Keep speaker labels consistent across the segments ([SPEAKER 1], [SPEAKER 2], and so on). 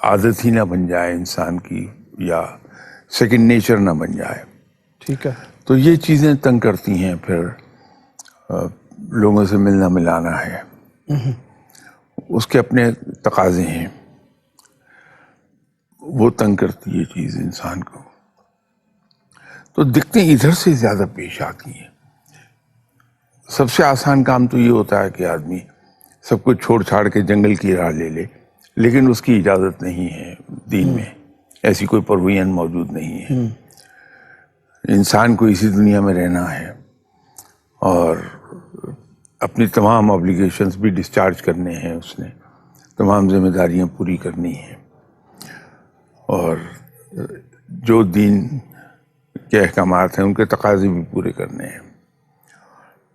[SPEAKER 1] عادت ہی نہ بن جائے انسان کی، یا سیکنڈ نیچر نہ بن جائے.
[SPEAKER 2] ٹھیک ہے.
[SPEAKER 1] تو یہ چیزیں تنگ کرتی ہیں. پھر لوگوں سے ملنا ملانا ہے، اس کے اپنے تقاضے ہیں، وہ تنگ کرتی ہے چیز انسان کو. تو دقتیں ادھر سے زیادہ پیش آتی ہیں. سب سے آسان کام تو یہ ہوتا ہے کہ آدمی سب کچھ چھوڑ چھاڑ کے جنگل کی راہ لے لے، لیکن اس کی اجازت نہیں ہے دین میں. ایسی کوئی پروین موجود نہیں ہے. انسان کو اسی دنیا میں رہنا ہے اور اپنی تمام آبلیگیشنز بھی ڈسچارج کرنے ہیں، اس نے تمام ذمہ داریاں پوری کرنی ہیں، اور جو دین کے احکامات ہیں ان کے تقاضے بھی پورے کرنے ہیں.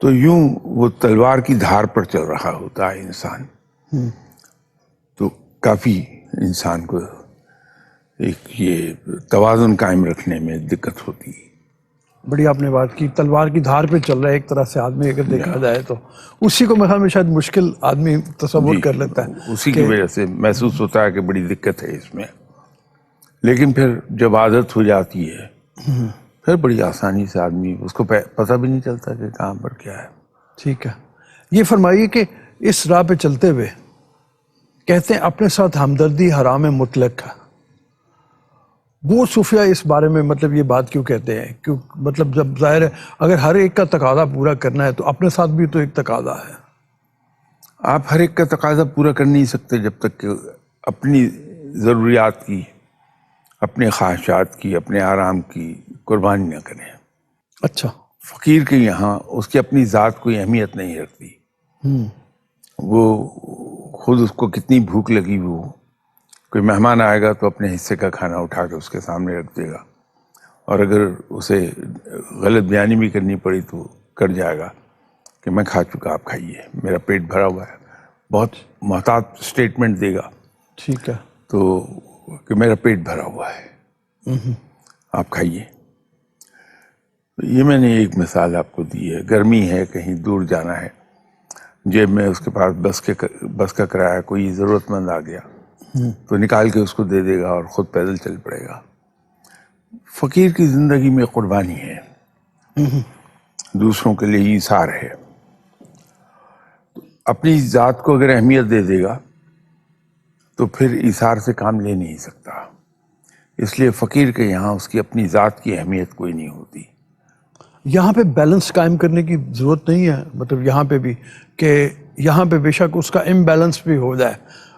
[SPEAKER 1] تو یوں وہ تلوار کی دھار پر چل رہا ہوتا ہے انسان. تو کافی انسان کو ایک یہ توازن قائم رکھنے میں دقت ہوتی ہے.
[SPEAKER 2] بڑی آپ نے بات کی، تلوار کی دھار پہ چل رہا ہے ایک طرح سے آدمی اگر دیکھا جائے تو. اسی کو میں شاید مشکل آدمی تصور کر لیتا ہے.
[SPEAKER 1] اسی کی وجہ سے محسوس ہوتا ہے کہ بڑی دقت ہے اس میں. لیکن پھر جب عادت ہو جاتی ہے پھر بڑی آسانی سے آدمی، اس کو پتہ بھی نہیں چلتا کہ کہاں پر کیا ہے.
[SPEAKER 2] ٹھیک ہے. یہ فرمائیے کہ اس راہ پہ چلتے ہوئے کہتے ہیں اپنے ساتھ ہمدردی حرام مطلق ہے. وہ صوفیہ اس بارے میں مطلب یہ بات کیوں کہتے ہیں؟ کیوں مطلب جب ظاہر ہے اگر ہر ایک کا تقاضا پورا کرنا ہے تو اپنے ساتھ بھی تو ایک تقاضا ہے.
[SPEAKER 1] آپ ہر ایک کا تقاضا پورا کر نہیں سکتے جب تک کہ اپنی ضروریات کی، اپنے خواہشات کی، اپنے آرام کی قربانی نہ کریں.
[SPEAKER 2] اچھا.
[SPEAKER 1] فقیر کے یہاں اس کی اپنی ذات کوئی اہمیت نہیں رکھتی. وہ خود اس کو کتنی بھوک لگی ہو، کوئی مہمان آئے گا تو اپنے حصے کا کھانا اٹھا کے اس کے سامنے رکھ دے گا، اور اگر اسے غلط بیانی بھی کرنی پڑی تو کر جائے گا کہ میں کھا چکا، آپ کھائیے، میرا پیٹ بھرا ہوا ہے. بہت محتاط اسٹیٹمنٹ دے گا.
[SPEAKER 2] ٹھیک ہے.
[SPEAKER 1] تو کہ میرا پیٹ بھرا ہوا ہے، آپ کھائیے. یہ میں نے ایک مثال آپ کو دی ہے. گرمی ہے، کہیں دور جانا ہے، جیب میں اس کے پاس بس کا کرایہ، کوئی ضرورت مند آ گیا تو نکال کے اس کو دے دے گا اور خود پیدل چل پڑے گا. فقیر کی زندگی میں قربانی ہے، دوسروں کے لیے ایثار ہے. اپنی ذات کو اگر اہمیت دے دے گا تو پھر ایثار سے کام لے نہیں سکتا. اس لیے فقیر کے یہاں اس کی اپنی ذات کی اہمیت کوئی نہیں ہوتی.
[SPEAKER 2] یہاں پہ بیلنس قائم کرنے کی ضرورت نہیں ہے، مطلب یہاں پہ بھی کہ یہاں پہ بے شک اس کا امبیلنس بھی ہو جائے،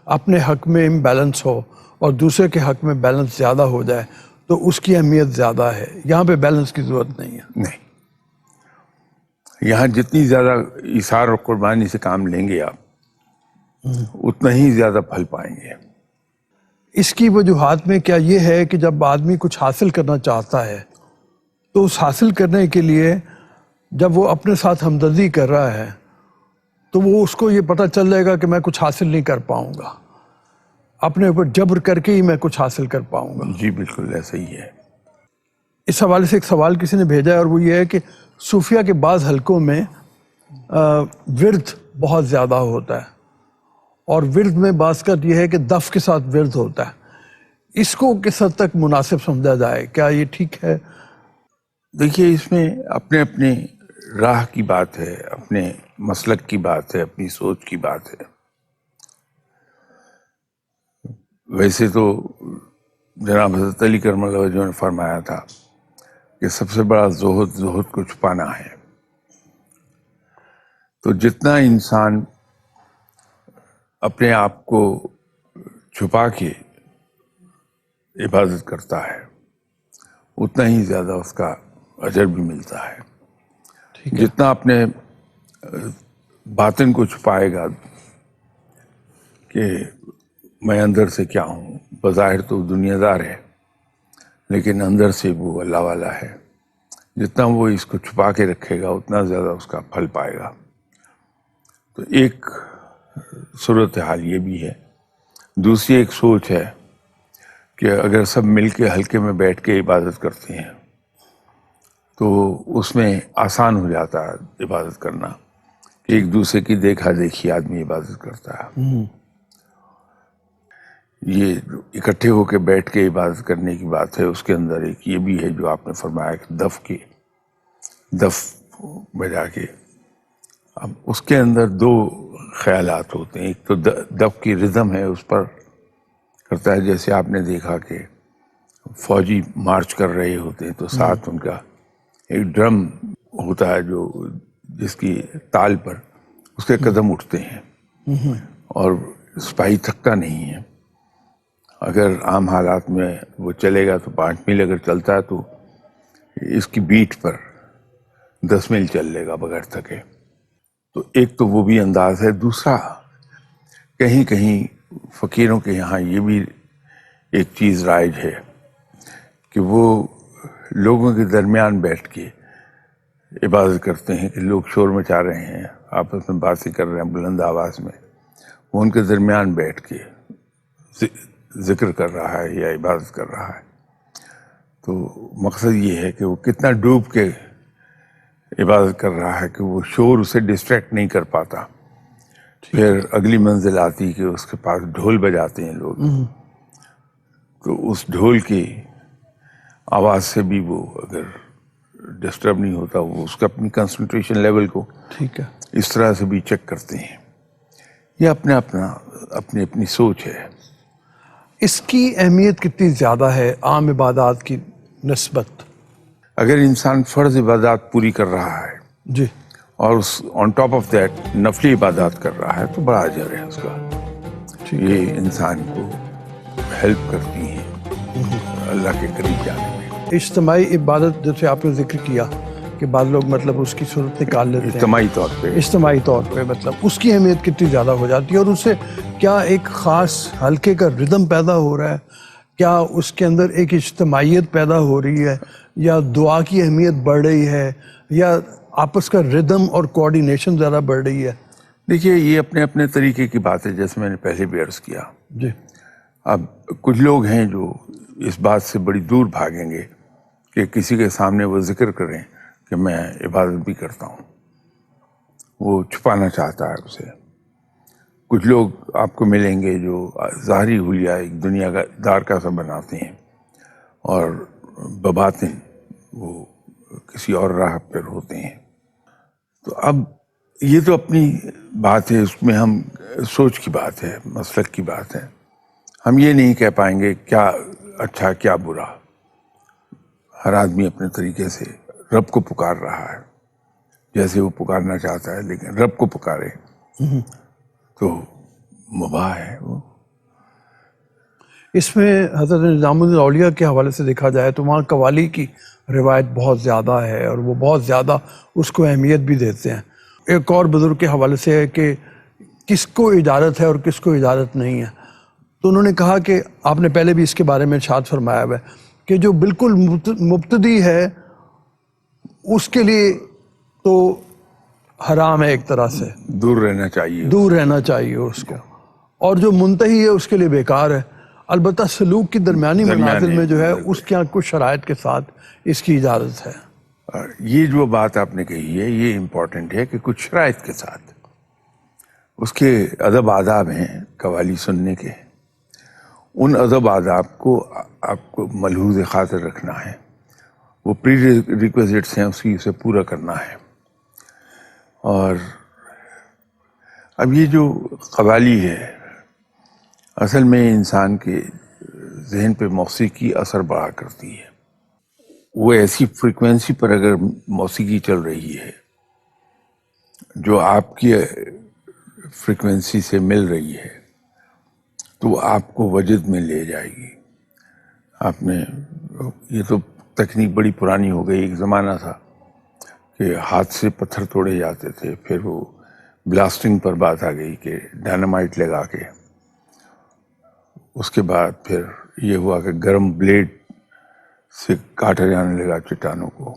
[SPEAKER 2] اپنے حق میں امبیلنس ہو اور دوسرے کے حق میں بیلنس زیادہ ہو جائے تو اس کی اہمیت زیادہ ہے. یہاں پہ بیلنس کی ضرورت نہیں ہے.
[SPEAKER 1] نہیں، یہاں جتنی زیادہ ایثار اور قربانی سے کام لیں گے آپ اتنا ہی زیادہ پھل پائیں گے.
[SPEAKER 2] اس کی وجوہات میں کیا یہ ہے کہ جب آدمی کچھ حاصل کرنا چاہتا ہے تو اس حاصل کرنے کے لیے جب وہ اپنے ساتھ ہمدردی کر رہا ہے تو وہ اس کو یہ پتہ چل جائے گا کہ میں کچھ حاصل نہیں کر پاؤں گا، اپنے اوپر جبر کر کے ہی میں کچھ حاصل کر پاؤں گا.
[SPEAKER 1] جی بالکل ایسا ہی ہے.
[SPEAKER 2] اس حوالے سے ایک سوال کسی نے بھیجا ہے اور وہ یہ ہے کہ صوفیہ کے بعض حلقوں میں ورد بہت زیادہ ہوتا ہے اور ورد میں بعض کا یہ ہے کہ دف کے ساتھ ورد ہوتا ہے. اس کو کس حد تک مناسب سمجھا جائے؟ کیا یہ ٹھیک ہے؟
[SPEAKER 1] دیکھیے، اس میں اپنے اپنے راہ کی بات ہے، اپنے مسلک کی بات ہے، اپنی سوچ کی بات ہے. ویسے تو جناب حضرت علی کرم اللہ وجہہ نے فرمایا تھا کہ سب سے بڑا زہد کو چھپانا ہے. تو جتنا انسان اپنے آپ کو چھپا کے عبادت کرتا ہے اتنا ہی زیادہ اس کا اجر بھی ملتا ہے. جتنا اپنے باطن کو چھپائے گا کہ میں اندر سے کیا ہوں، بظاہر تو دنیا دار ہے لیکن اندر سے وہ اللہ والا ہے، جتنا وہ اس کو چھپا کے رکھے گا اتنا زیادہ اس کا پھل پائے گا. تو ایک صورتحال یہ بھی ہے. دوسری ایک سوچ ہے کہ اگر سب مل کے حلقے میں بیٹھ کے عبادت کرتے ہیں تو اس میں آسان ہو جاتا ہے عبادت کرنا، کہ ایک دوسرے کی دیکھا دیکھی آدمی عبادت کرتا ہے. یہ جو اکٹھے ہو کے بیٹھ کے عبادت کرنے کی بات ہے، اس کے اندر ایک یہ بھی ہے جو آپ نے فرمایا کہ دف بجا کے، اب اس کے اندر دو خیالات ہوتے ہیں. ایک تو دف کی ردم ہے، اس پر کرتا ہے، جیسے آپ نے دیکھا کہ فوجی مارچ کر رہے ہوتے ہیں تو ساتھ ان کا ایک ڈرم ہوتا ہے جو جس کی تال پر اس کے قدم اٹھتے ہیں، اور سپاہی تھکتا نہیں ہے. اگر عام حالات میں وہ چلے گا تو 5 میل اگر چلتا ہے تو اس کی بیٹ پر 10 میل چل لے گا بغیر تھکے. تو ایک تو وہ بھی انداز ہے. دوسرا، کہیں کہیں فقیروں کے یہاں یہ بھی ایک چیز رائج ہے کہ وہ لوگوں کے درمیان بیٹھ کے عبادت کرتے ہیں کہ لوگ شور مچا رہے ہیں، آپس میں باتیں کر رہے ہیں بلند آواز میں، وہ ان کے درمیان بیٹھ کے ذکر کر رہا ہے یا عبادت کر رہا ہے. تو مقصد یہ ہے کہ وہ کتنا ڈوب کے عبادت کر رہا ہے کہ وہ شور اسے ڈسٹریکٹ نہیں کر پاتا. پھر اگلی منزل آتی کہ اس کے پاس ڈھول بجاتے ہیں لوگ، تو اس ڈھول کی آواز سے بھی وہ اگر ڈسٹرب نہیں ہوتا، وہ اس کا اپنی کنسنٹریشن لیول کو
[SPEAKER 2] ٹھیک ہے.
[SPEAKER 1] اس طرح سے بھی چیک کرتے ہیں. یہ اپنی اپنی سوچ ہے.
[SPEAKER 2] اس کی اہمیت کتنی زیادہ ہے عام عبادات کی نسبت؟
[SPEAKER 1] اگر انسان فرض عبادات پوری کر رہا ہے
[SPEAKER 2] جی.
[SPEAKER 1] اور آن ٹاپ آف دیٹ نفلی عبادات کر رہا ہے تو بڑا اجر ہے اس کا.
[SPEAKER 2] ٹھیک ہے.
[SPEAKER 1] یہ انسان کو ہیلپ کرتی ہیں اللہ کے قریب جانے میں.
[SPEAKER 2] اجتماعی عبادت جیسے آپ نے ذکر کیا کہ بعض لوگ مطلب اس کی صورت نکال لیتے ہیں
[SPEAKER 1] اجتماعی طور پہ
[SPEAKER 2] اجتماعی طور پہ، مطلب اس کی اہمیت کتنی زیادہ ہو جاتی ہے، اور اس سے کیا ایک خاص حلقے کا ردم پیدا ہو رہا ہے؟ کیا اس کے اندر ایک اجتماعیت پیدا ہو رہی ہے، یا دعا کی اہمیت بڑھ رہی ہے، یا آپس کا ردم اور کوآرڈینیشن زیادہ بڑھ رہی ہے؟
[SPEAKER 1] دیکھیے، یہ اپنے اپنے طریقے کی بات ہے، جیسے میں نے پہلے بھی عرض کیا.
[SPEAKER 2] جی.
[SPEAKER 1] اب کچھ لوگ ہیں جو اس بات سے بڑی دور بھاگیں گے کہ کسی کے سامنے وہ ذکر کریں کہ میں عبادت بھی کرتا ہوں، وہ چھپانا چاہتا ہے اسے. کچھ لوگ آپ کو ملیں گے جو ظاہری حلیہ ایک دنیا کا دار کا سا بناتے ہیں، اور بباطن وہ کسی اور راہ پر ہوتے ہیں. تو اب یہ تو اپنی بات ہے، اس میں ہم سوچ کی بات ہے، مسلک کی بات ہے. ہم یہ نہیں کہہ پائیں گے کیا اچھا کیا برا. ہر آدمی اپنے طریقے سے رب کو پکار رہا ہے جیسے وہ پکارنا چاہتا ہے، لیکن رب کو پکارے تو مباح ہے وہ.
[SPEAKER 2] اس میں حضرت نظام الدین اولیاء کے حوالے سے دیکھا جائے تو وہاں قوالی کی روایت بہت زیادہ ہے، اور وہ بہت زیادہ اس کو اہمیت بھی دیتے ہیں. ایک اور بزرگ کے حوالے سے ہے کہ کس کو اجازت ہے اور کس کو اجازت نہیں ہے. تو انہوں نے کہا کہ آپ نے پہلے بھی اس کے بارے میں ارشاد فرمایا ہوا ہے کہ جو بالکل مبتدی ہے اس کے لیے تو حرام ہے، ایک طرح سے
[SPEAKER 1] دور رہنا چاہیے،
[SPEAKER 2] دور رہنا چاہیے اس کو، اور جو منتہی ہے اس کے لیے بیکار ہے. البتہ سلوک کی درمیانی منازل میں جو ہے اس کے کچھ شرائط کے ساتھ اس کی اجازت ہے.
[SPEAKER 1] یہ جو بات آپ نے کہی ہے یہ امپورٹنٹ ہے کہ کچھ شرائط کے ساتھ. اس کے ادب آداب ہیں قوالی سننے کے، ان ادب آداب کو آپ کو ملحوظ خاطر رکھنا ہے. وہ پری ریکویزٹس ہیں، اس کی اسے پورا کرنا ہے. اور اب یہ جو قوالی ہے اصل میں انسان کے ذہن پہ موسیقی اثر بڑا کرتی ہے. وہ ایسی فریکوینسی پر اگر موسیقی چل رہی ہے جو آپ کی فریکوینسی سے مل رہی ہے تو آپ کو وجد میں لے جائے گی. آپ نے یہ تو تکنیک بڑی پرانی ہو گئی. ایک زمانہ تھا کہ ہاتھ سے پتھر توڑے جاتے تھے، پھر وہ بلاسٹنگ پر بات آ گئی کہ ڈائنامائٹ لگا کے، اس کے بعد پھر یہ ہوا کہ گرم بلیڈ سے کاٹا جانے لگا چٹانوں کو.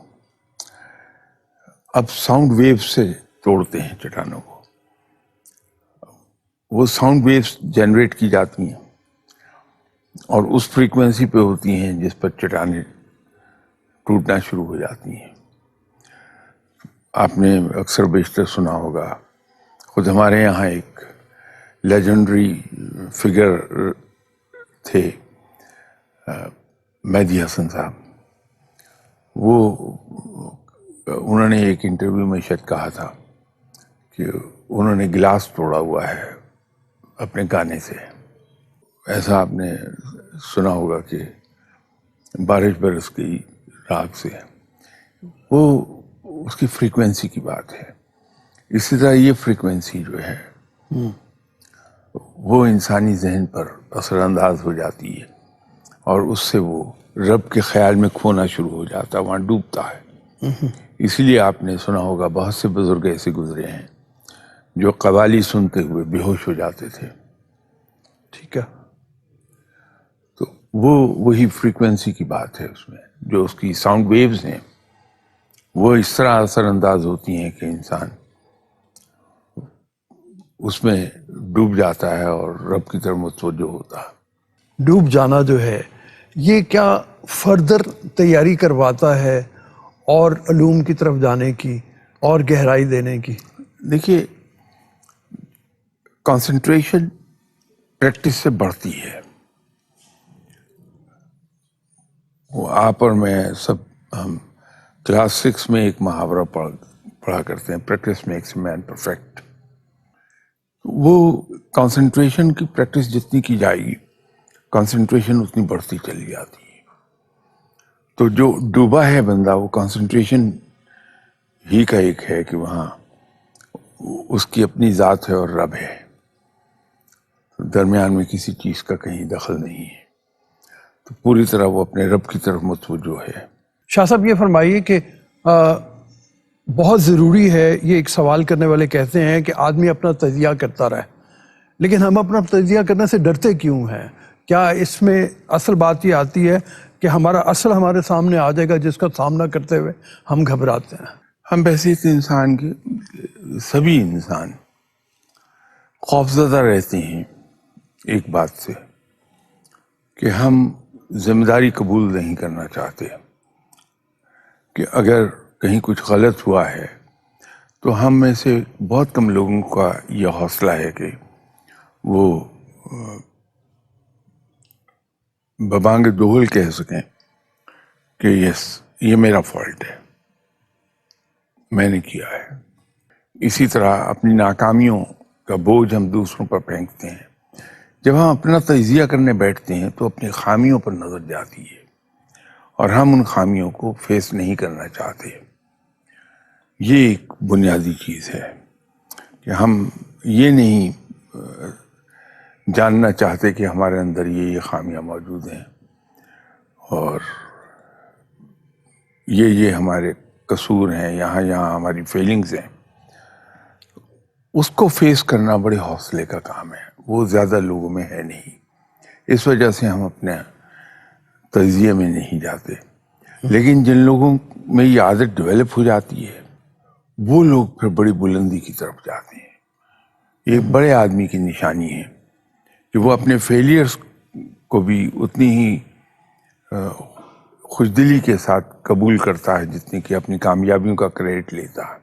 [SPEAKER 1] اب ساؤنڈ ویوز سے توڑتے ہیں چٹانوں کو. وہ ساؤنڈ ویوز جنریٹ کی جاتی ہیں اور اس فریکوینسی پہ ہوتی ہیں جس پر چٹانیں ٹوٹنا شروع ہو جاتی ہیں. آپ نے اکثر بیشتر سنا ہوگا، خود ہمارے یہاں ایک لیجنڈری فگر تھے مہدی حسن صاحب، وہ انہوں نے ایک انٹرویو میں شاید کہا تھا کہ انہوں نے گلاس توڑا ہوا ہے اپنے گانے سے. ایسا آپ نے سنا ہوگا کہ بارش برس گئی راگ سے، وہ اس کی فریکوینسی کی بات ہے. اسی طرح یہ فریکوینسی جو ہے وہ انسانی ذہن پر اثر انداز ہو جاتی ہے اور اس سے وہ رب کے خیال میں کھونا شروع ہو جاتا ہے، وہاں ڈوبتا ہے. اسی لیے آپ نے سنا ہوگا بہت سے بزرگ ایسے گزرے ہیں جو قوالی سنتے ہوئے بے ہوش ہو جاتے تھے.
[SPEAKER 2] ٹھیک ہے.
[SPEAKER 1] تو وہی فریکوینسی کی بات ہے، اس میں جو اس کی ساؤنڈ ویوز ہیں وہ اس طرح اثر انداز ہوتی ہیں کہ انسان اس میں ڈوب جاتا ہے اور رب کی طرف متوجہ ہوتا ہے.
[SPEAKER 2] ڈوب جانا جو ہے یہ کیا فردر تیاری کرواتا ہے اور علوم کی طرف جانے کی اور گہرائی دینے کی؟
[SPEAKER 1] دیکھیے، کنسنٹریشن پریکٹس سے بڑھتی ہے. وہ آپ اور میں سب ہم کلاس 6 میں ایک محاورہ پڑھا کرتے ہیں، practice makes a man perfect. وہ کنسنٹریشن کی پریکٹس جتنی کی جائے گی کنسنٹریشن اتنی بڑھتی چلی جاتی ہے. تو جو ڈوبا ہے بندہ وہ کنسنٹریشن ہی کا ایک ہے کہ وہاں اس کی اپنی ذات ہے اور رب ہے، درمیان میں کسی چیز کا کہیں دخل نہیں ہے. تو پوری طرح وہ اپنے رب کی طرف متوجہ ہے.
[SPEAKER 2] شاہ صاحب یہ فرمائیے کہ بہت ضروری ہے، یہ ایک سوال کرنے والے کہتے ہیں کہ آدمی اپنا تجزیہ کرتا رہے، لیکن ہم اپنا تجزیہ کرنے سے ڈرتے کیوں ہیں؟ کیا اس میں اصل بات یہ آتی ہے کہ ہمارا اصل ہمارے سامنے آ جائے گا جس کا سامنا کرتے ہوئے ہم گھبراتے ہیں؟
[SPEAKER 1] ہم بحثیت انسان کے سبھی انسان خوفزدہ رہتے ہیں ایک بات سے کہ ہم ذمہ داری قبول نہیں کرنا چاہتے کہ اگر کہیں کچھ غلط ہوا ہے تو ہم میں سے بہت کم لوگوں کا یہ حوصلہ ہے کہ وہ ببانگ دوہل کہہ سکیں کہ یس یہ میرا فالٹ ہے، میں نے کیا ہے. اسی طرح اپنی ناکامیوں کا بوجھ ہم دوسروں پر پھینکتے ہیں. جب ہم اپنا تجزیہ کرنے بیٹھتے ہیں تو اپنی خامیوں پر نظر جاتی ہے اور ہم ان خامیوں کو فیس نہیں کرنا چاہتے. یہ ایک بنیادی چیز ہے کہ ہم یہ نہیں جاننا چاہتے کہ ہمارے اندر یہ خامیاں موجود ہیں اور یہ ہمارے قصور ہیں، یہاں ہماری فیلنگز ہیں. اس کو فیس کرنا بڑے حوصلے کا کام ہے، وہ زیادہ لوگوں میں ہے نہیں. اس وجہ سے ہم اپنے تجزیے میں نہیں جاتے. لیکن جن لوگوں میں یہ عادت ڈیولپ ہو جاتی ہے وہ لوگ پھر بڑی بلندی کی طرف جاتے ہیں. ایک بڑے آدمی کی نشانی ہے کہ وہ اپنے فیلئرز کو بھی اتنی ہی خوشدلی کے ساتھ قبول کرتا ہے جتنی کہ اپنی کامیابیوں کا کریڈٹ لیتا ہے.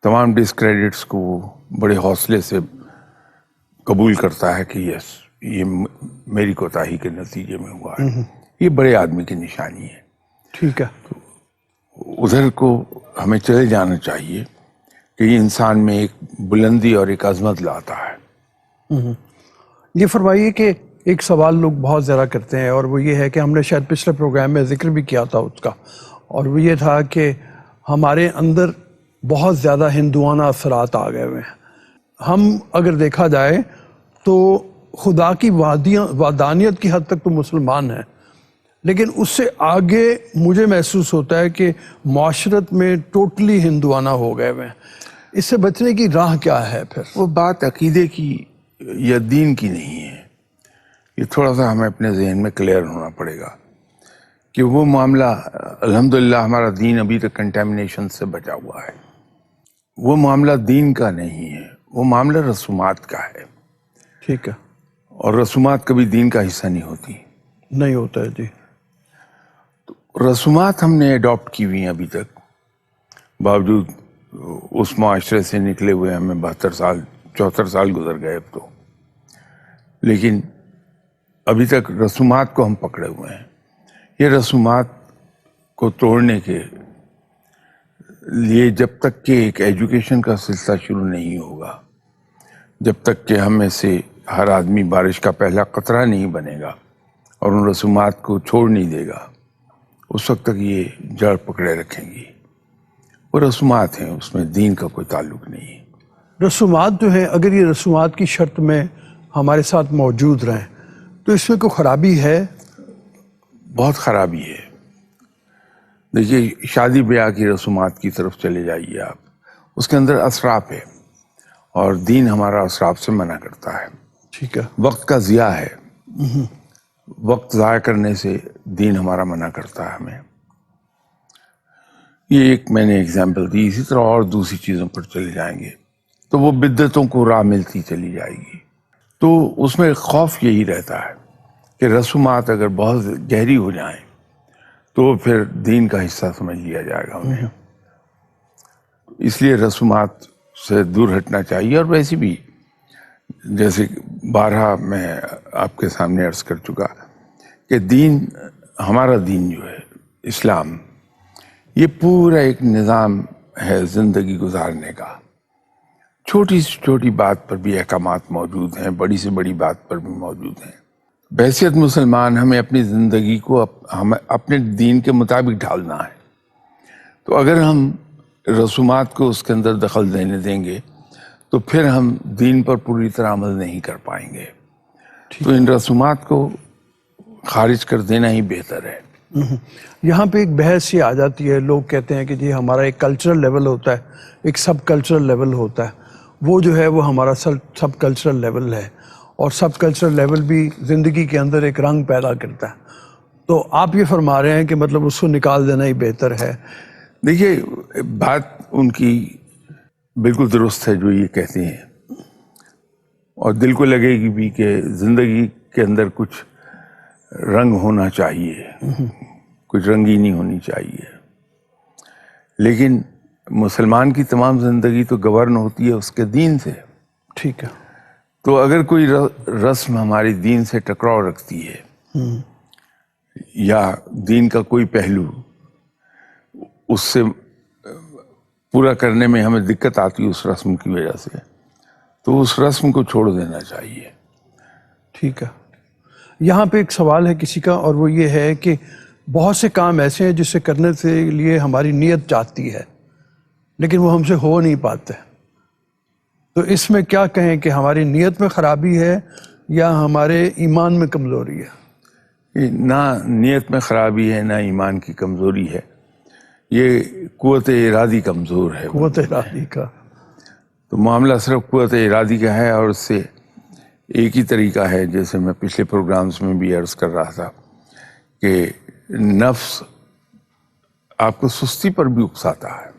[SPEAKER 1] تمام ڈسکریڈٹس کو وہ بڑے حوصلے سے قبول کرتا ہے کہ یس یہ میری کوتاہی کے نتیجے میں ہوا ہے. یہ بڑے آدمی کی نشانی ہے.
[SPEAKER 2] ٹھیک ہے.
[SPEAKER 1] ادھر کو ہمیں چلے جانا چاہیے کہ یہ انسان میں ایک بلندی اور ایک عظمت لاتا ہے.
[SPEAKER 2] یہ فرمائیے کہ ایک سوال لوگ بہت زیادہ کرتے ہیں اور وہ یہ ہے کہ ہم نے شاید پچھلے پروگرام میں ذکر بھی کیا تھا اس کا، اور وہ یہ تھا کہ ہمارے اندر بہت زیادہ ہندوانہ اثرات آ گئے ہوئے ہیں. ہم اگر دیکھا جائے تو خدا کی وحدانیت کی حد تک تو مسلمان ہیں، لیکن اس سے آگے مجھے محسوس ہوتا ہے کہ معاشرت میں ٹوٹلی ہندوانہ ہو گئے ہوئے ہیں. اس سے بچنے کی راہ کیا ہے پھر؟
[SPEAKER 1] وہ بات عقیدے کی یا دین کی نہیں ہے. یہ تھوڑا سا ہمیں اپنے ذہن میں کلیئر ہونا پڑے گا کہ وہ معاملہ الحمدللہ ہمارا دین ابھی تک کنٹامنیشن سے بچا ہوا ہے. وہ معاملہ دین کا نہیں ہے، وہ معاملہ رسومات کا ہے.
[SPEAKER 2] ٹھیک ہے.
[SPEAKER 1] اور رسومات کبھی دین کا حصہ نہیں ہوتی.
[SPEAKER 2] نہیں ہوتا ہے. جی.
[SPEAKER 1] رسومات ہم نے اڈاپٹ کی ہوئی ہیں ابھی تک، باوجود اس معاشرے سے نکلے ہوئے ہمیں 74 سال گزر گئے اب تو. لیکن ابھی تک رسومات کو ہم پکڑے ہوئے ہیں. یہ رسومات کو توڑنے کے لیے جب تک کہ ایک ایجوکیشن کا سلسلہ شروع نہیں ہوگا، جب تک کہ ہم میں سے ہر آدمی بارش کا پہلا قطرہ نہیں بنے گا اور ان رسومات کو چھوڑ نہیں دے گا، اس وقت تک یہ جڑ پکڑے رکھیں گی. وہ رسومات ہیں، اس میں دین کا کوئی تعلق نہیں ہے.
[SPEAKER 2] رسومات جو ہیں، اگر یہ رسومات کی شرط میں ہمارے ساتھ موجود رہیں تو اس میں کوئی خرابی ہے؟
[SPEAKER 1] بہت خرابی ہے. دیکھیے، شادی بیاہ کی رسومات کی طرف چلے جائیے آپ، اس کے اندر اسراف ہے اور دین ہمارا اسراف سے منع کرتا ہے.
[SPEAKER 2] ٹھیک ہے.
[SPEAKER 1] وقت کا ضیاع ہے، وقت ضائع کرنے سے دین ہمارا منع کرتا ہے ہمیں. یہ ایک میں نے اگزامپل دی. اسی طرح اور دوسری چیزوں پر چلے جائیں گے تو وہ بدعتوں کو راہ ملتی چلی جائے گی. تو اس میں خوف یہی رہتا ہے کہ رسومات اگر بہت گہری ہو جائیں تو پھر دین کا حصہ سمجھ لیا جائے گا انہیں. اس لیے رسومات سے دور ہٹنا چاہیے. اور ویسے بھی جیسے بارہا میں آپ کے سامنے عرض کر چکا کہ دین، ہمارا دین جو ہے اسلام، یہ پورا ایک نظام ہے زندگی گزارنے کا. چھوٹی سے چھوٹی بات پر بھی احکامات موجود ہیں، بڑی سے بڑی بات پر بھی موجود ہیں. بحیثیت مسلمان ہمیں اپنی زندگی کو اپنے دین کے مطابق ڈھالنا ہے. تو اگر ہم رسومات کو اس کے اندر دخل دینے دیں گے تو پھر ہم دین پر پوری طرح عمل نہیں کر پائیں گے. تو ان رسومات کو خارج کر دینا ہی بہتر ہے.
[SPEAKER 2] یہاں پہ ایک بحث یہ آ جاتی ہے، لوگ کہتے ہیں کہ جی ہمارا ایک کلچرل لیول ہوتا ہے، ایک سب کلچرل لیول ہوتا ہے. وہ جو ہے وہ ہمارا سب کلچرل لیول ہے، اور سب کلچرل لیول بھی زندگی کے اندر ایک رنگ پیدا کرتا ہے. تو آپ یہ فرما رہے ہیں کہ مطلب اس کو نکال دینا ہی بہتر ہے.
[SPEAKER 1] دیکھیے، بات ان کی بالکل درست ہے جو یہ کہتے ہیں، اور دل کو لگے گی بھی کہ زندگی کے اندر کچھ رنگ ہونا چاہیے، کچھ رنگینی ہونی چاہیے. لیکن مسلمان کی تمام زندگی تو گورن ہوتی ہے اس کے دین سے.
[SPEAKER 2] ٹھیک ہے.
[SPEAKER 1] تو اگر کوئی رسم ہماری دین سے ٹکراؤ رکھتی ہے یا دین کا کوئی پہلو اس سے پورا کرنے میں ہمیں دقت آتی ہے اس رسم کی وجہ سے، تو اس رسم کو چھوڑ دینا چاہیے.
[SPEAKER 2] ٹھیک ہے. یہاں پہ ایک سوال ہے کسی کا، اور وہ یہ ہے کہ بہت سے کام ایسے ہیں جسے کرنے سے لیے ہماری نیت چاہتی ہے لیکن وہ ہم سے ہو نہیں پاتے. تو اس میں کیا کہیں کہ ہماری نیت میں خرابی ہے یا ہمارے ایمان میں کمزوری ہے؟
[SPEAKER 1] نہ نیت میں خرابی ہے، نہ ایمان کی کمزوری ہے. یہ قوت ارادی کمزور ہے.
[SPEAKER 2] قوت ارادی کا
[SPEAKER 1] تو معاملہ صرف قوت ارادی کا ہے، اور اس سے ایک ہی طریقہ ہے، جیسے میں پچھلے پروگرامز میں بھی عرض کر رہا تھا کہ نفس آپ کو سستی پر بھی اکساتا ہے.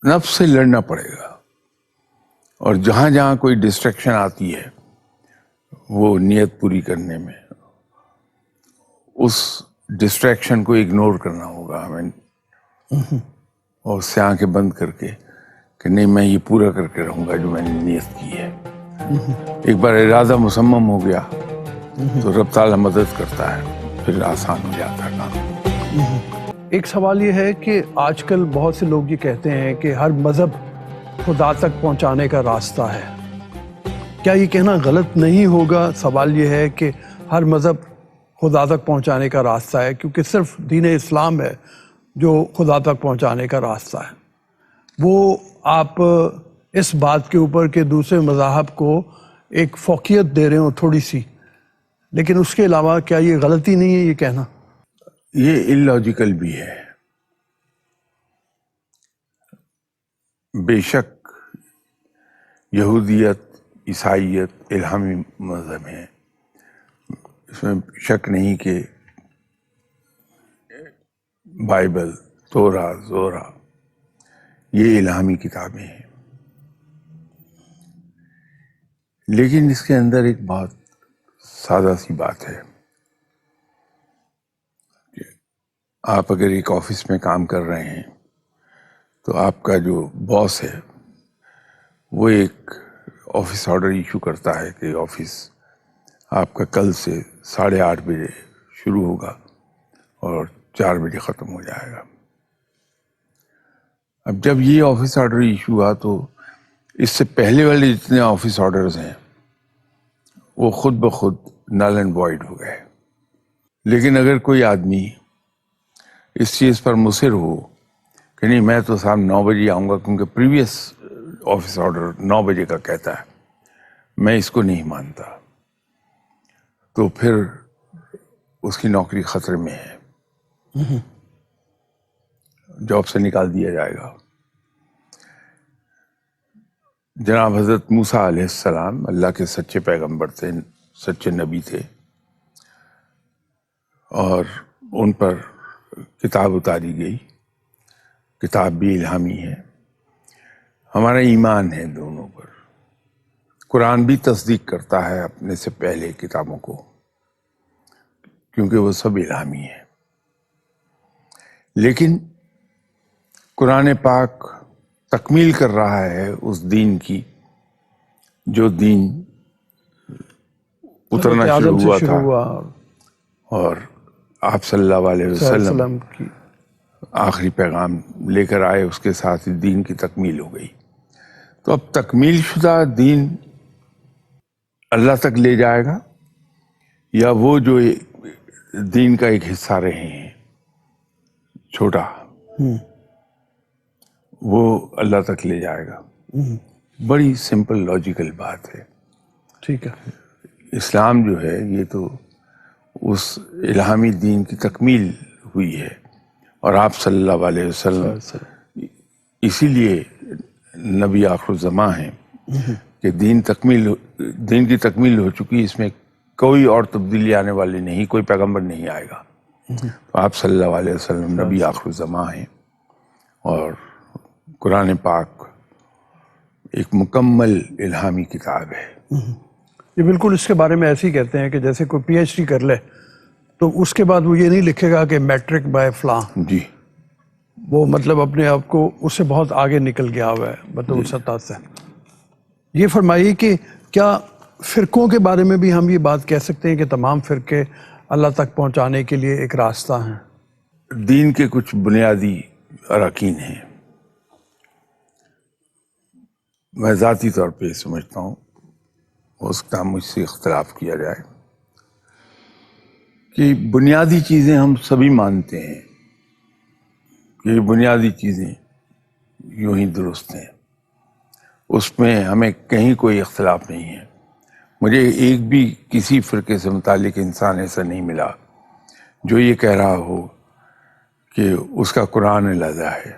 [SPEAKER 1] نفس سے لڑنا پڑے گا، اور جہاں جہاں کوئی ڈسٹریکشن آتی ہے وہ نیت پوری کرنے میں، اس ڈسٹریکشن کو اگنور کرنا ہوگا ہمیں، اور اس سے آنکھیں بند کر کے کہ نہیں، میں یہ پورا کر کے رہوں گا جو میں نے نیت کی ہے. ایک بار ارادہ مسمم ہو گیا تو رب تعالیٰ مدد کرتا ہے، پھر آسان ہو جاتا ہے کام.
[SPEAKER 2] ایک سوال یہ ہے کہ آج کل بہت سے لوگ یہ کہتے ہیں کہ ہر مذہب خدا تک پہنچانے کا راستہ ہے. کیا یہ کہنا غلط نہیں ہوگا؟ سوال یہ ہے کہ ہر مذہب خدا تک پہنچانے کا راستہ ہے، کیونکہ صرف دین اسلام ہے جو خدا تک پہنچانے کا راستہ ہے. وہ آپ اس بات کے اوپر کہ دوسرے مذاہب کو ایک فوقیت دے رہے ہوں تھوڑی سی، لیکن اس کے علاوہ کیا یہ غلطی نہیں ہے یہ کہنا؟
[SPEAKER 1] یہ اللاجیکل بھی ہے. بے شک یہودیت، عیسائیت الہامی مذہب ہیں، اس میں شک نہیں کہ بائبل، تورات، زورا یہ الہامی کتابیں ہیں. لیکن اس کے اندر ایک بہت سادہ سی بات ہے کہ آپ اگر ایک آفس میں کام کر رہے ہیں تو آپ کا جو باس ہے وہ ایک آفس آرڈر ایشو کرتا ہے کہ آفس آپ کا کل سے 8:30 بجے شروع ہوگا اور 4 بجے ختم ہو جائے گا۔ اب جب یہ آفس آرڈر ایشو ہوا تو اس سے پہلے والے جتنے آفس آرڈرز ہیں وہ خود بخود نل اینڈ وائڈ ہو گئے۔ لیکن اگر کوئی آدمی اس چیز پر مصر ہو کہ نہیں میں تو صاحب 9 بجے آؤں گا کیونکہ پریویس آفس آرڈر 9 بجے کا کہتا ہے، میں اس کو نہیں مانتا، تو پھر اس کی نوکری خطرے میں ہے، جاب سے نکال دیا جائے گا۔ جناب حضرت موسیٰ علیہ السلام اللہ کے سچے پیغمبر تھے، سچے نبی تھے، اور ان پر کتاب اتاری گئی، کتاب بھی الہامی ہے۔ ہمارا ایمان ہے دونوں پر۔ قرآن بھی تصدیق کرتا ہے اپنے سے پہلے کتابوں کو، کیونکہ وہ سب الہامی ہے۔ لیکن قرآن پاک تکمیل کر رہا ہے اس دین کی جو دین اترنا شروع ہوا تھا، اور آپ صلی اللہ علیہ وسلم
[SPEAKER 2] کی
[SPEAKER 1] آخری پیغام لے کر آئے، اس کے ساتھ ہی دین کی تکمیل ہو گئی۔ تو اب تکمیل شدہ دین اللہ تک لے جائے گا، یا وہ جو دین کا ایک حصہ رہے ہیں چھوٹا، وہ اللہ تک لے جائے گا؟ بڑی سمپل لاجیکل بات ہے۔
[SPEAKER 2] ٹھیک ہے،
[SPEAKER 1] اسلام جو ہے یہ تو اس الہامی دین کی تکمیل ہوئی ہے، اور آپ صلی اللہ علیہ وسلم اسی لیے نبی آخر الزماں ہیں کہ دین کی تکمیل ہو چکی، اس میں کوئی اور تبدیلی آنے والی نہیں، کوئی پیغمبر نہیں آئے گا۔ تو آپ صلی اللہ علیہ وسلم نبی آخر الزماں ہیں، اور قرآن پاک ایک مکمل الہامی کتاب ہے۔
[SPEAKER 2] یہ بالکل اس کے بارے میں ایسے ہی کہتے ہیں کہ جیسے کوئی پی ایچ ڈی کر لے تو اس کے بعد وہ یہ نہیں لکھے گا کہ میٹرک بائی فلاں،
[SPEAKER 1] جی،
[SPEAKER 2] وہ مطلب اپنے آپ کو اس سے بہت آگے نکل گیا ہوا ہے بطور سطح سے۔ یہ فرمائیے کہ کیا فرقوں کے بارے میں بھی ہم یہ بات کہہ سکتے ہیں کہ تمام فرقے اللہ تک پہنچانے کے لیے ایک راستہ ہیں؟
[SPEAKER 1] دین کے کچھ بنیادی اراکین ہیں، میں ذاتی طور پہ سمجھتا ہوں، ہو سکتا ہے مجھ سے اختلاف کیا جائے، کہ بنیادی چیزیں ہم سبھی مانتے ہیں کہ یہ بنیادی چیزیں یوں ہی درست ہیں، اس میں ہمیں کہیں کوئی اختلاف نہیں ہے۔ مجھے ایک بھی کسی فرقے سے متعلق انسان ایسا نہیں ملا جو یہ کہہ رہا ہو کہ اس کا قرآن علیحدہ ہے،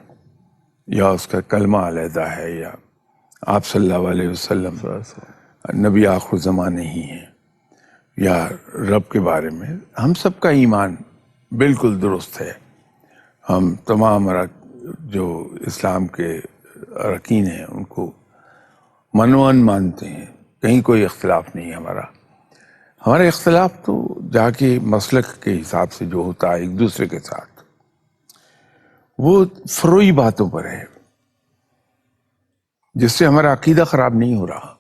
[SPEAKER 1] یا اس کا کلمہ علیحدہ ہے، یا آپ صلی اللہ علیہ وسلم نبی آخر زمان نہیں ہے، یا رب کے بارے میں ہم سب کا ایمان بالکل درست ہے۔ ہم تمام جو اسلام کے اراکین ہیں ان کو منوان مانتے ہیں، کہیں کوئی اختلاف نہیں ہمارا اختلاف تو جا کے مسلک کے حساب سے جو ہوتا ہے ایک دوسرے کے ساتھ، وہ فروعی باتوں پر ہے، جس سے ہمارا عقیدہ خراب نہیں ہو رہا۔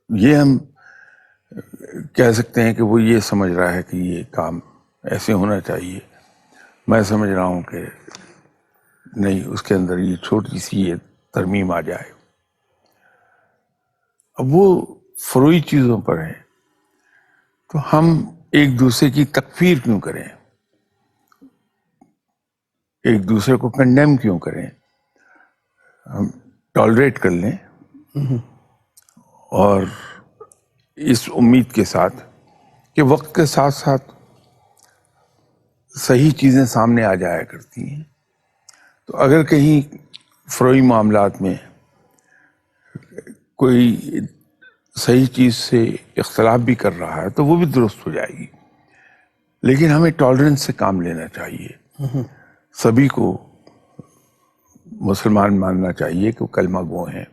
[SPEAKER 1] یہ ہم کہہ سکتے ہیں کہ وہ یہ سمجھ رہا ہے کہ یہ کام ایسے ہونا چاہیے، میں سمجھ رہا ہوں کہ نہیں، اس کے اندر یہ چھوٹی سی یہ ترمیم آ جائے۔ اب وہ فروعی چیزوں پر ہیں، تو ہم ایک دوسرے کی تکفیر کیوں کریں، ایک دوسرے کو کنڈیم کیوں کریں؟ ہم ٹالریٹ کر لیں، اور اس امید کے ساتھ کہ وقت کے ساتھ ساتھ صحیح چیزیں سامنے آ جایا کرتی ہیں۔ تو اگر کہیں فروعی معاملات میں کوئی صحیح چیز سے اختلاف بھی کر رہا ہے تو وہ بھی درست ہو جائے گی، لیکن ہمیں ٹالرنس سے کام لینا چاہیے۔ سبھی کو مسلمان ماننا چاہیے کہ وہ کلمہ گو ہیں،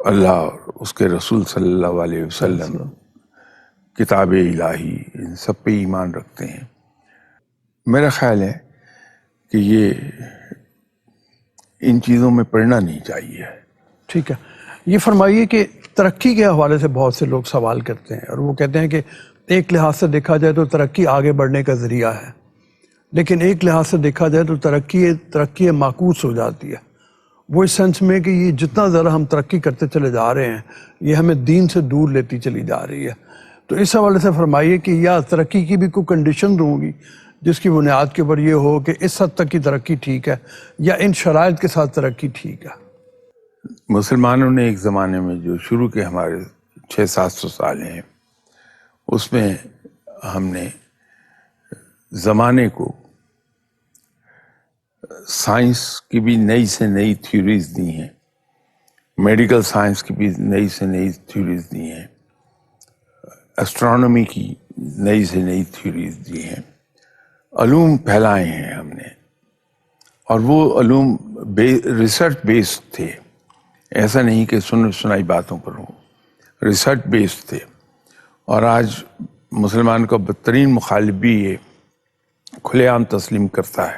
[SPEAKER 1] اللہ اور اس کے رسول صلی اللہ علیہ وسلم، کتاب الہی، ان سب پہ ایمان رکھتے ہیں۔ میرا خیال ہے کہ یہ ان چیزوں میں پڑنا نہیں چاہیے۔
[SPEAKER 2] ٹھیک ہے، یہ فرمائیے کہ ترقی کے حوالے سے بہت سے لوگ سوال کرتے ہیں اور وہ کہتے ہیں کہ ایک لحاظ سے دیکھا جائے تو ترقی آگے بڑھنے کا ذریعہ ہے، لیکن ایک لحاظ سے دیکھا جائے تو ترقی معکوس ہو جاتی ہے، وہ اس سینس میں کہ یہ جتنا زیادہ ہم ترقی کرتے چلے جا رہے ہیں یہ ہمیں دین سے دور لیتی چلی جا رہی ہے۔ تو اس حوالے سے فرمائیے کہ یا ترقی کی بھی کوئی کنڈیشن ہوں گی جس کی بنیاد کے اوپر یہ ہو کہ اس حد تک کی ترقی ٹھیک ہے یا ان شرائط کے ساتھ ترقی ٹھیک ہے؟
[SPEAKER 1] مسلمانوں نے ایک زمانے میں جو شروع کے ہمارے 600-700 سال ہیں اس میں ہم نے زمانے کو سائنس کی بھی نئی سے نئی تھیوریز دی ہیں، میڈیکل سائنس کی بھی نئی سے نئی تھیوریز دی ہیں، اسٹرانومی کی نئی سے نئی تھیوریز دی ہیں، علوم پھیلائے ہیں ہم نے، اور وہ علوم ریسرچ بیسڈ تھے، ایسا نہیں کہ سنائی باتوں پر ہو، ریسرچ بیسڈ تھے۔ اور آج مسلمان کا بدترین مخالف بھی یہ کھلے عام تسلیم کرتا ہے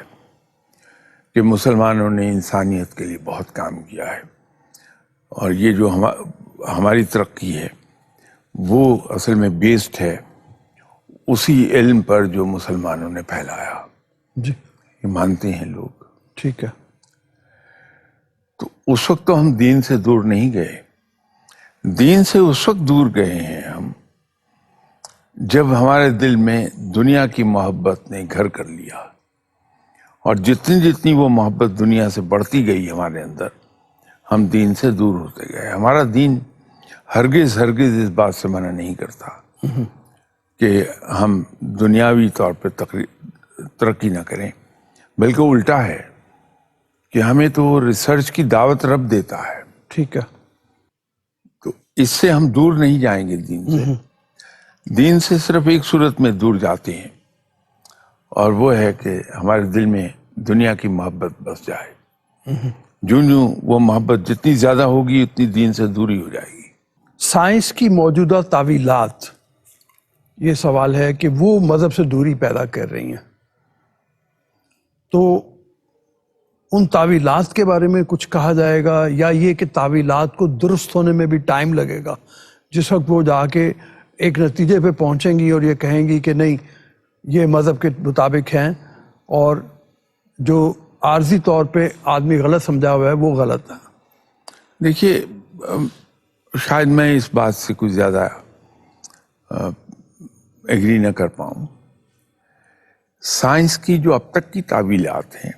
[SPEAKER 1] کہ مسلمانوں نے انسانیت کے لیے بہت کام کیا ہے، اور یہ جو ہماری ترقی ہے وہ اصل میں بیسڈ ہے اسی علم پر جو مسلمانوں نے پھیلایا۔
[SPEAKER 2] جی
[SPEAKER 1] یہ مانتے ہیں لوگ۔
[SPEAKER 2] ٹھیک ہے۔
[SPEAKER 1] تو اس وقت تو ہم دین سے دور نہیں گئے، دین سے اس وقت دور گئے ہیں ہم جب ہمارے دل میں دنیا کی محبت نے گھر کر لیا، اور جتنی جتنی وہ محبت دنیا سے بڑھتی گئی ہمارے اندر ہم دین سے دور ہوتے گئے۔ ہمارا دین ہرگز اس بات سے منع نہیں کرتا کہ ہم دنیاوی طور پہ ترقی نہ کریں، بلکہ الٹا ہے کہ ہمیں تو ریسرچ کی دعوت رب دیتا ہے۔
[SPEAKER 2] ٹھیک ہے۔
[SPEAKER 1] تو اس سے ہم دور نہیں جائیں گے دین سے۔ دین سے صرف ایک صورت میں دور جاتے ہیں، اور وہ ہے کہ ہمارے دل میں دنیا کی محبت بس جائے۔ جوں وہ محبت جتنی زیادہ ہوگی اتنی دین سے دوری ہو جائے گی۔
[SPEAKER 2] سائنس کی موجودہ تعویلات، یہ سوال ہے کہ وہ مذہب سے دوری پیدا کر رہی ہیں، تو ان تعویلات کے بارے میں کچھ کہا جائے گا، یا یہ کہ تعویلات کو درست ہونے میں بھی ٹائم لگے گا، جس وقت وہ جا کے ایک نتیجے پہ پہنچیں گی اور یہ کہیں گی کہ نہیں یہ مذہب کے مطابق ہیں، اور جو عارضی طور پہ آدمی غلط سمجھا ہوا ہے وہ غلط ہے؟
[SPEAKER 1] دیکھیے، شاید میں اس بات سے کچھ زیادہ ایگری نہ کر پاؤں۔ سائنس کی جو اب تک کی تعویلات ہیں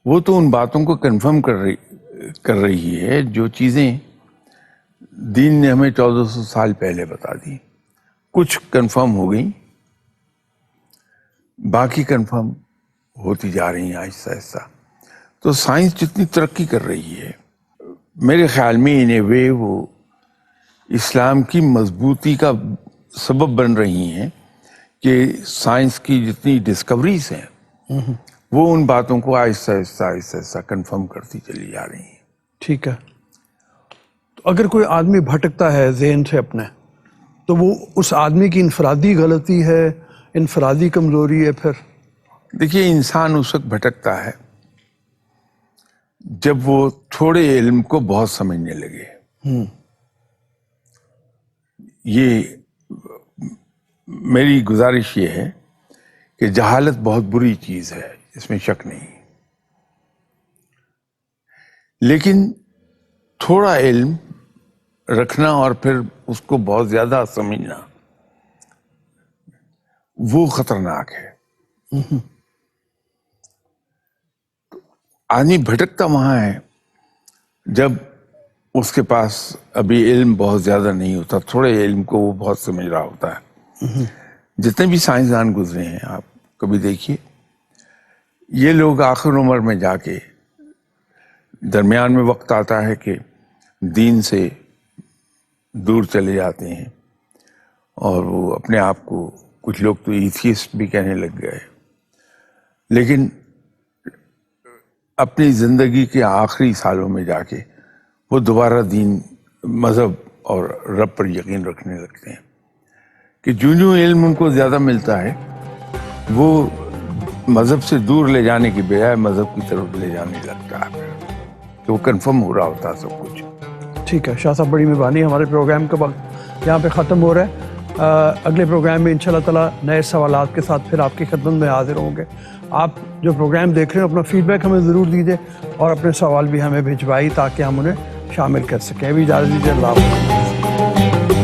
[SPEAKER 1] وہ تو ان باتوں کو کنفرم کر رہی ہے جو چیزیں دین نے ہمیں 1400 سال پہلے بتا دی۔ کچھ کنفرم ہو گئی، باقی کنفرم ہوتی جا رہی ہیں آہستہ آہستہ۔ تو سائنس جتنی ترقی کر رہی ہے میرے خیال میں ان اے وے وہ اسلام کی مضبوطی کا سبب بن رہی ہیں کہ سائنس کی جتنی ڈسکوریز ہیں وہ ان باتوں کو آہستہ آہستہ کنفرم کرتی چلی جا رہی ہیں۔
[SPEAKER 2] ٹھیک ہے۔ تو اگر کوئی آدمی بھٹکتا ہے ذہن سے اپنے، تو وہ اس آدمی کی انفرادی غلطی ہے، انفرادی کمزوری ہے؟ پھر
[SPEAKER 1] دیکھیے، انسان اس وقت بھٹکتا ہے جب وہ تھوڑے علم کو بہت سمجھنے لگے۔ یہ میری گزارش یہ ہے کہ جہالت بہت بری چیز ہے، اس میں شک نہیں، لیکن تھوڑا علم رکھنا اور پھر اس کو بہت زیادہ سمجھنا وہ خطرناک ہے۔ آدمی بھٹکتا وہاں ہے جب اس کے پاس ابھی علم بہت زیادہ نہیں ہوتا، تھوڑے علم کو وہ بہت سمجھ رہا ہوتا ہے۔ جتنے بھی سائنسدان گزرے ہیں آپ کبھی دیکھیے، یہ لوگ آخر عمر میں جا کے درمیان میں وقت آتا ہے کہ دین سے دور چلے جاتے ہیں، اور وہ اپنے آپ کو، کچھ لوگ تو ایتھیسٹ بھی کہنے لگ گئے، لیکن اپنی زندگی کے آخری سالوں میں جا کے وہ دوبارہ دین، مذہب اور رب پر یقین رکھنے لگتے ہیں کہ جو علم ان کو زیادہ ملتا ہے وہ مذہب سے دور لے جانے کی بجائے مذہب کی طرف لے جانے لگتا ہے، تو وہ کنفرم ہو رہا ہوتا ہے سب کچھ۔
[SPEAKER 2] ٹھیک ہے شاہ صاحب، بڑی مہربانی. ہمارے پروگرام کا وقت یہاں پہ ختم ہو رہا ہے. اگلے پروگرام میں انشاءاللہ تعالیٰ نئے سوالات کے ساتھ پھر آپ کی خدمت میں حاضر ہوں گے. آپ جو پروگرام دیکھ رہے ہیں اپنا فیڈ بیک ہمیں ضرور دیجیے اور اپنے سوال بھی ہمیں بھجوائیے تاکہ ہم انہیں شامل کر سکیں. ابھی اجازت دیجیے. اللہ حافظ.